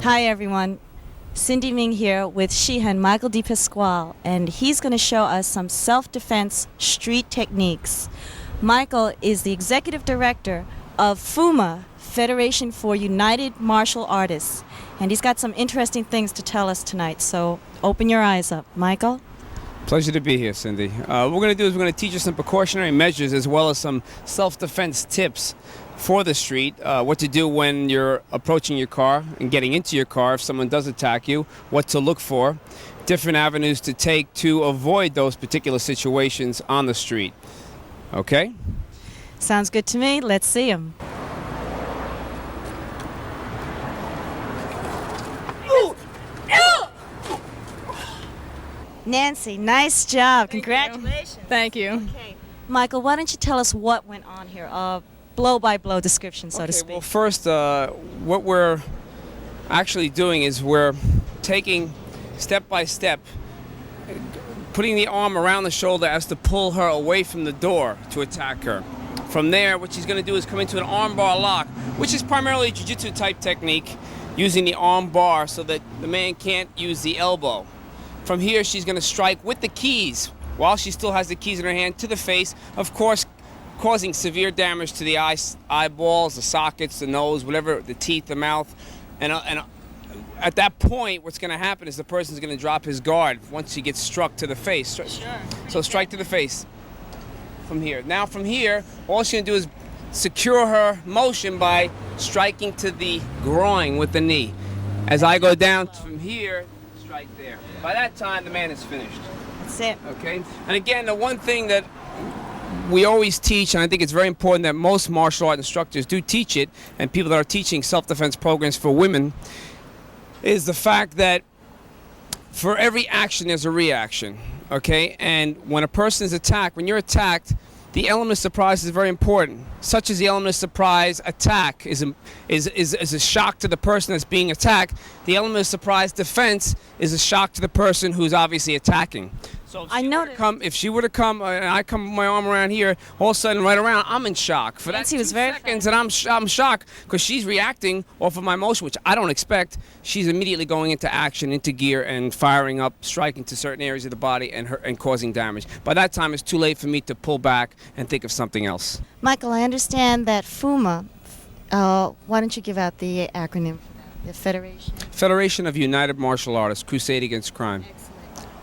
Hi everyone, Cindy Ming here with Shihan Michael DePasquale, and he's going to show us some self-defense street techniques. Michael is the executive director of FUMA, Federation for United Martial Artists, and he's got some interesting things to tell us tonight, so open your eyes up. Michael? Pleasure to be here, Cindy. What we're going to do is we're going to teach you some precautionary measures as well as some self-defense tips for the street, what to do when you're approaching your car and getting into your car if someone does attack you, what to look for, different avenues to take to avoid those particular situations on the street. Okay? Sounds good to me. Let's see him. Nancy, nice job. Congratulations. Thank you. Okay. Michael, why don't you tell us what went on here? Blow-by-blow description, so to speak. Well, first, what we're actually doing is we're taking step by step, putting the arm around the shoulder as to pull her away from the door to attack her. From there, what she's going to do is come into an arm bar lock, which is primarily a jiu-jitsu type technique, using the arm bar so that the man can't use the elbow. From here, she's going to strike with the keys, while she still has the keys in her hand, to the face, of course, causing severe damage to the eyeballs, the sockets, the nose, whatever, the teeth, the mouth. And at that point, what's going to happen is the person's going to drop his guard once he gets struck to the face. Sure. So strike to the face from here. Now from here, all she's going to do is secure her motion by striking to the groin with the knee. As I go down from here, strike there. By that time, the man is finished. That's it. Okay? And again, the one thing that we always teach, and I think it's very important that most martial art instructors do teach it, and people that are teaching self-defense programs for women, is the fact that for every action there's a reaction, okay? And when a person is attacked, when you're attacked, the element of surprise is very important. Such as the element of surprise attack is a shock to the person that's being attacked. The element of surprise defense is a shock to the person who's obviously attacking. So if she were to come and I come with my arm around here, all of a sudden right around, I'm in shock. For that 2 seconds, and I'm shocked because she's reacting off of my motion, which I don't expect. She's immediately going into action, into gear, and firing up, striking to certain areas of the body and causing damage. By that time, it's too late for me to pull back and think of something else. Michael, I understand that FUMA, why don't you give out the acronym for that, the Federation? Federation of United Martial Artists, Crusade Against Crime. Excellent.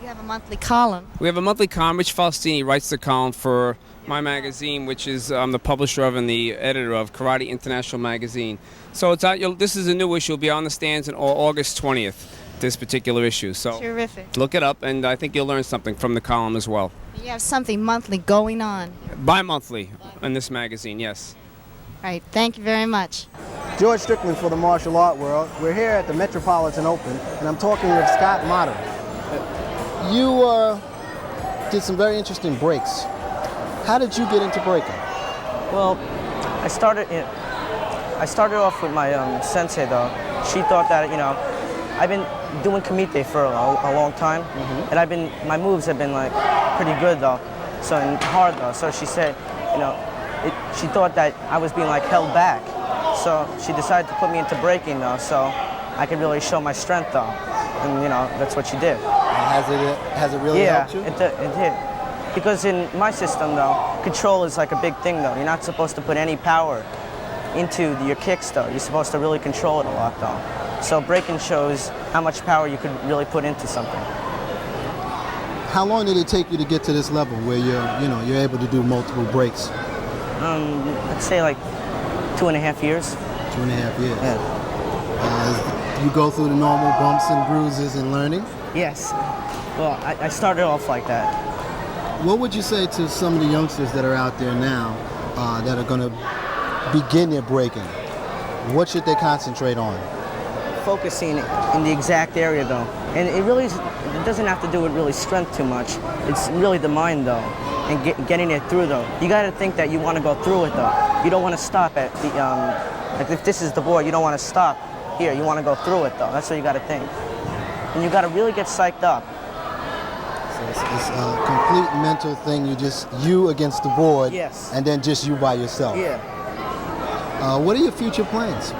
You have a monthly column. We have a monthly column. Rich Faustini writes the column for my magazine, which is I'm the publisher of and the editor of Karate International Magazine. So it's out. This is a new issue. It'll be on the stands on August 20th, this particular issue. So terrific. Look it up, and I think you'll learn something from the column as well. You have something monthly going on. Bi-monthly in this magazine, yes. All right, thank you very much. George Strickland for the Martial Art World. We're here at the Metropolitan Open, and I'm talking with Scott Motter. You did some very interesting breaks. How did you get into breaking? Well, I started off with my sensei though. She thought that I've been doing kumite for a long time, and my moves have been like pretty good though, and hard though. So she said, she thought that I was being like held back. So she decided to put me into breaking though, so I could really show my strength though, and that's what she did. Has it really helped you? Yeah, it did. Because in my system though, control is like a big thing though. You're not supposed to put any power into your kicks though. You're supposed to really control it a lot though. So breaking shows how much power you could really put into something. How long did it take you to get to this level where you're able to do multiple breaks? I'd say like 2.5 years. 2.5 years. Yeah. You go through the normal bumps and bruises in learning? Yes. Well, I started off like that. What would you say to some of the youngsters that are out there now that are going to begin their breaking? What should they concentrate on? Focusing in the exact area though. And it doesn't have to do with really strength too much. It's really the mind though, and getting it through though. You got to think that you want to go through it though. You don't want to stop at the, like if this is the board, you don't want to stop here. You want to go through it though. That's what you got to think. And you got to really get psyched up. So it's a complete mental thing. You against the board. Yes. And then just you by yourself. Yeah. What are your future plans?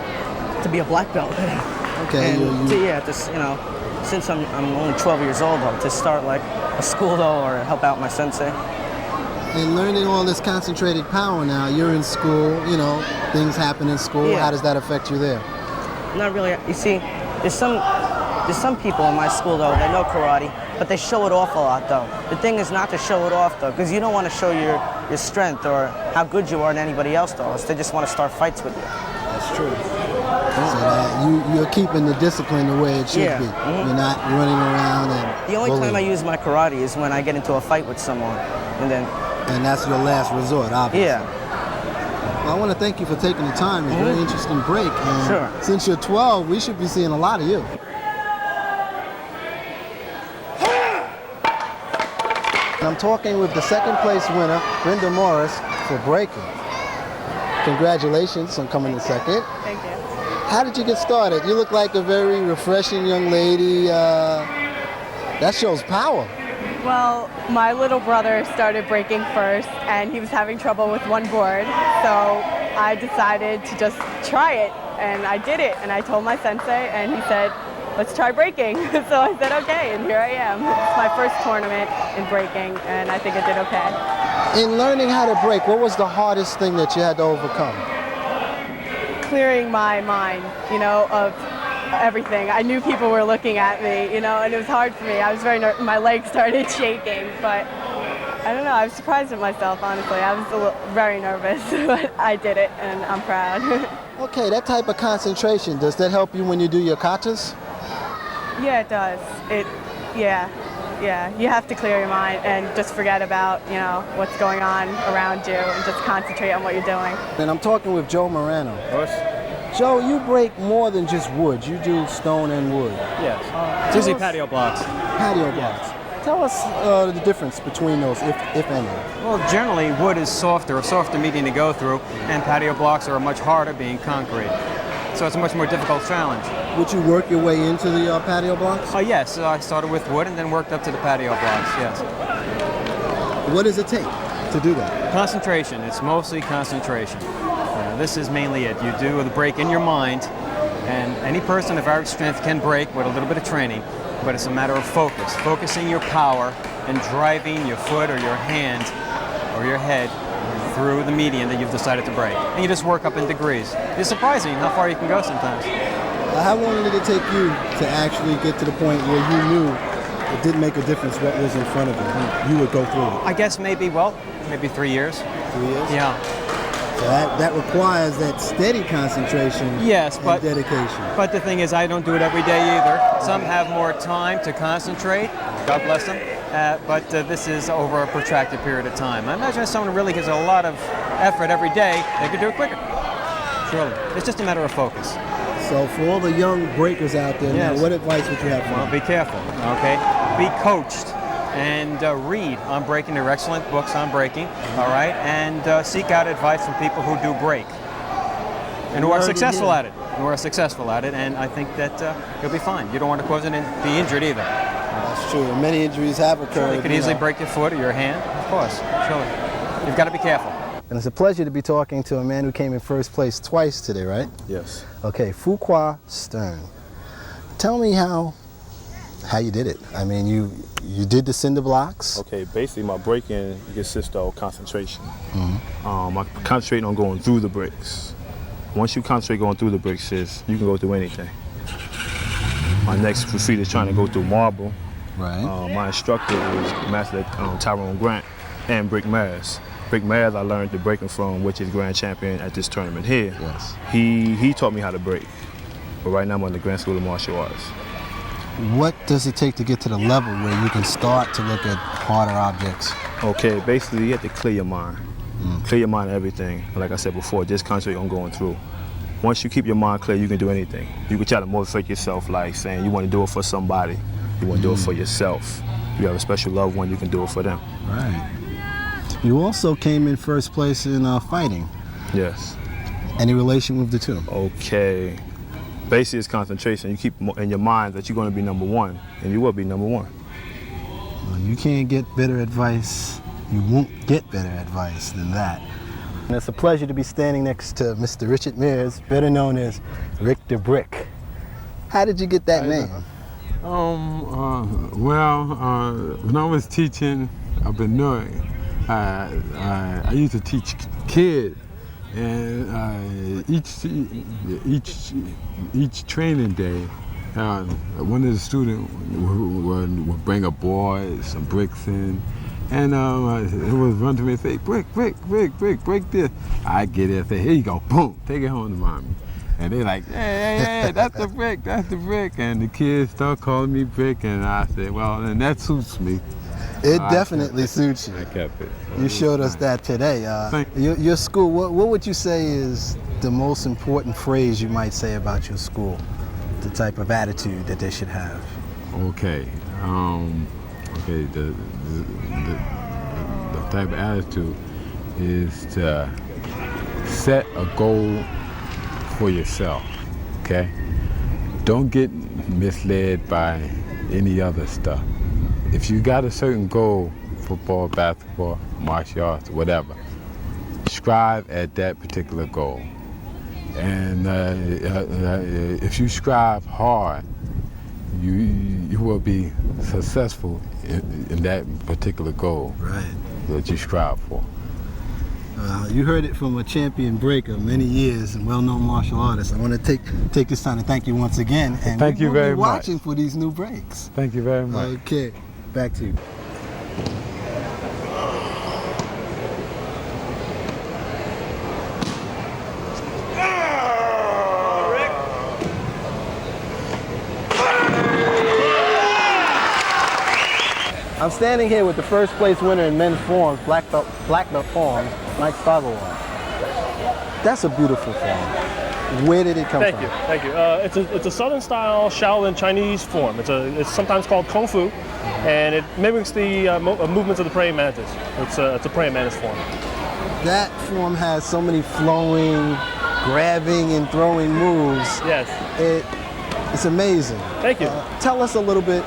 To be a black belt. Okay. And since I'm only 12 years old, to start like a school though, or help out my sensei. And learning all this concentrated power now, you're in school, things happen in school. Yeah. How does that affect you there? Not really. You see, there's some people in my school though that know karate, but they show it off a lot though. The thing is not to show it off though, because you don't want to show your strength or how good you are to anybody else though. They just want to start fights with you. That's true. So that you're keeping the discipline the way it should be. Mm-hmm. You're not running around and The only bullying. time I use my karate is when I get into a fight with someone, And that's your last resort, obviously. yeah. Well, I want to thank you for taking the time. It's a very interesting break. And Sure. since you're 12, we should be seeing a lot of you. And I'm talking with the second place winner, Brenda Morris, for breaking. Congratulations on coming in second. Thank you. How did you get started? You look like a very refreshing young lady. That shows power. Well, my little brother started breaking first, and he was having trouble with one board, so I decided to just try it, and I did it, and I told my sensei, and he said, let's try breaking. So I said, okay, and here I am. It's my first tournament in breaking, and I think I did okay. In learning how to break, what was the hardest thing that you had to overcome? Clearing my mind, of everything. I knew people were looking at me, and it was hard for me. I was my legs started shaking, but I don't know, I was surprised at myself, honestly. I was very nervous, but I did it, and I'm proud. Okay, that type of concentration, does that help you when you do your katas? Yeah, it does. Yeah. You have to clear your mind and just forget about, what's going on around you and just concentrate on what you're doing. And I'm talking with Joe Morano. Joe, you break more than just wood. You do stone and wood. Yes. It's usually patio blocks. Patio blocks. Tell us the difference between those, if any. Well, generally, wood is a softer medium to go through, and patio blocks are much harder, being concrete. So it's a much more difficult challenge. Would you work your way into the patio blocks? Yes, I started with wood and then worked up to the patio blocks, yes. What does it take to do that? Concentration. It's mostly concentration. This is mainly it. You do the break in your mind, and any person of average strength can break with a little bit of training, but it's a matter of focus. Focusing your power and driving your foot or your hand or your head through the median that you've decided to break. And you just work up in degrees. It's surprising how far you can go sometimes. How long did it take you to actually get to the point where you knew it didn't make a difference what was in front of you? You would go through it. I guess maybe 3 years. 3 years? Yeah. So that requires that steady concentration and dedication. But the thing is, I don't do it every day either. Some have more time to concentrate, God bless them, but this is over a protracted period of time. I imagine if someone really gives a lot of effort every day, they could do it quicker. Surely. It's just a matter of focus. So for all the young breakers out there now, what advice would you have for them? Well, be careful, okay? Be coached and read on breaking. There are excellent books on breaking, all right? And seek out advice from people who do break and who are successful at it. And I think that you'll be fine. You don't want to cause be injured either. That's true. Many injuries have occurred. You could easily break your foot or your hand, of course, surely. You've got to be careful. And it's a pleasure to be talking to a man who came in first place twice today, right? Yes. Okay, Fuqua Stern. Tell me how you did it. I mean, you did the cinder blocks. Okay, basically my breaking consists of concentration. I'm concentrating on going through the bricks. Once you concentrate going through the bricks, you can go through anything. My next feat is trying to go through marble. Right. My instructor is Master Tyrone Grant and Brick Mares. Brick Mares I learned the breaking from, which is grand champion at this tournament here. Yes. He taught me how to break. But right now I'm on the Grand School of Martial Arts. What does it take to get to the level where you can start to look at harder objects? Okay, basically you have to clear your mind. Clear your mind of everything. Like I said before, just concentrate on going through. Once you keep your mind clear, you can do anything. You can try to motivate yourself, like saying you want to do it for somebody. You want to do it for yourself. You have a special loved one, you can do it for them. Right. You also came in first place in fighting. Yes. Any relation with the two? Okay. Basically, it's concentration. You keep in your mind that you're going to be number one, and you will be number one. Well, you can't get better advice. You won't get better advice than that. And it's a pleasure to be standing next to Mr. Richard Mears, better known as Rick the Brick. How did you get that name? When I was teaching up in Newark, I used to teach kids, and each training day, one of the students would bring a board, some bricks in, and it was run to me and say, break this. I get it and say, here you go, boom, take it home to mommy. And they're like, hey, that's the brick. And the kids start calling me Brick, and I said, well, and that suits me. It definitely suits you. I kept it. You showed us that today. Your school, what would you say is the most important phrase you might say about your school? The type of attitude that they should have? Okay. The type of attitude is to set a goal for yourself, okay? Don't get misled by any other stuff. If you got a certain goal, football, basketball, martial arts, whatever, strive at that particular goal. And if you strive hard, you will be successful in that particular goal that you strive for. You heard it from a champion breaker, many years, and well-known martial artist. I want to take this time to thank you once again. And thank you very much. We'll be watching for these new breaks. Thank you very much. Okay, back to you. I'm standing here with the first place winner in men's forms, black belt forms, Mike Steigerwald. That's a beautiful form. Where did it come from? Thank you. It's a Southern style Shaolin Chinese form. It's sometimes called Kung Fu, and it mimics the movements of the Praying Mantis. It's a Praying Mantis form. That form has so many flowing, grabbing, and throwing moves. Yes. It's amazing. Thank you. Tell us a little bit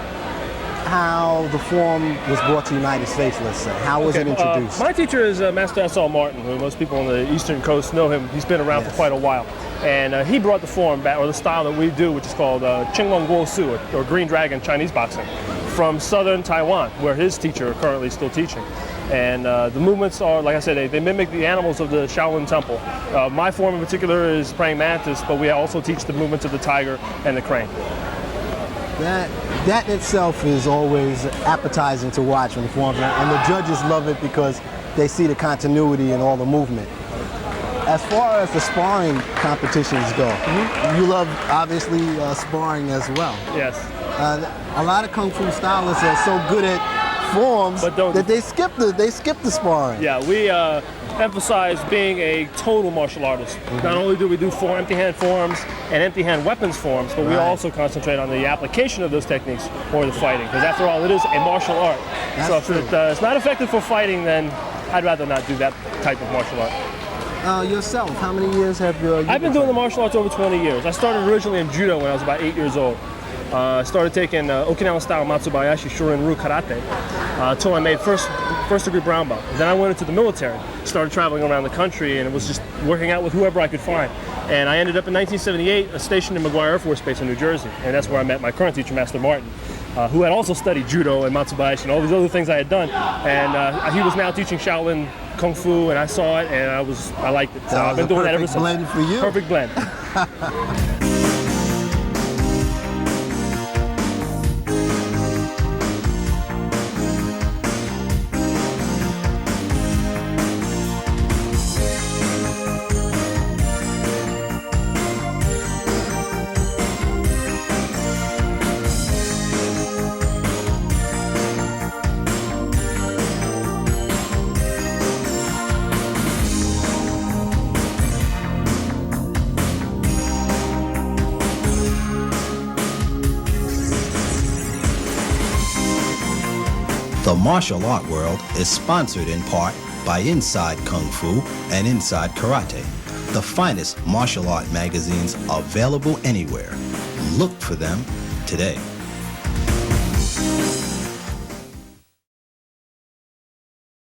how the form was brought to the United States, let's say. How was it introduced? My teacher is Master S.L. Martin, who most people on the Eastern Coast know him. He's been around for quite a while. And he brought the form back, or the style that we do, which is called Qinglong Guo Su, or Green Dragon Chinese boxing, from southern Taiwan, where his teacher is currently still teaching. And the movements are, like I said, they mimic the animals of the Shaolin Temple. My form in particular is Praying Mantis, but we also teach the movements of the tiger and the crane. That itself is always appetizing to watch when the forms, and the judges love it because they see the continuity and all the movement. As far as the sparring competitions go, you love, obviously, sparring as well. Yes. A lot of Kung Fu stylists are so good at forms that they skip the sparring. Yeah, we emphasize being a total martial artist. Not only do we do empty hand forms and empty hand weapons forms, but we also concentrate on the application of those techniques for the fighting, because after all, it is a martial art. So if it's not effective for fighting, then I'd rather not do that type of martial art. Yourself, how many years have you I've been doing the martial arts over 20 years. I started originally in judo when I was about 8 years old. I started taking Okinawa-style Matsubayashi Shorin-Ryu karate until I made first degree brown belt. Then I went into the military, started traveling around the country, and it was just working out with whoever I could find. And I ended up in 1978 stationed in McGuire Air Force Base in New Jersey, and that's where I met my current teacher, Master Martin, who had also studied judo and Matsubayashi and all these other things I had done. And he was now teaching Shaolin Kung Fu, and I saw it, and I liked it. So I've been doing that ever since. Blend for you. Perfect blend. The martial art world is sponsored in part by Inside Kung Fu and Inside Karate, the finest martial art magazines available anywhere. Look for them today.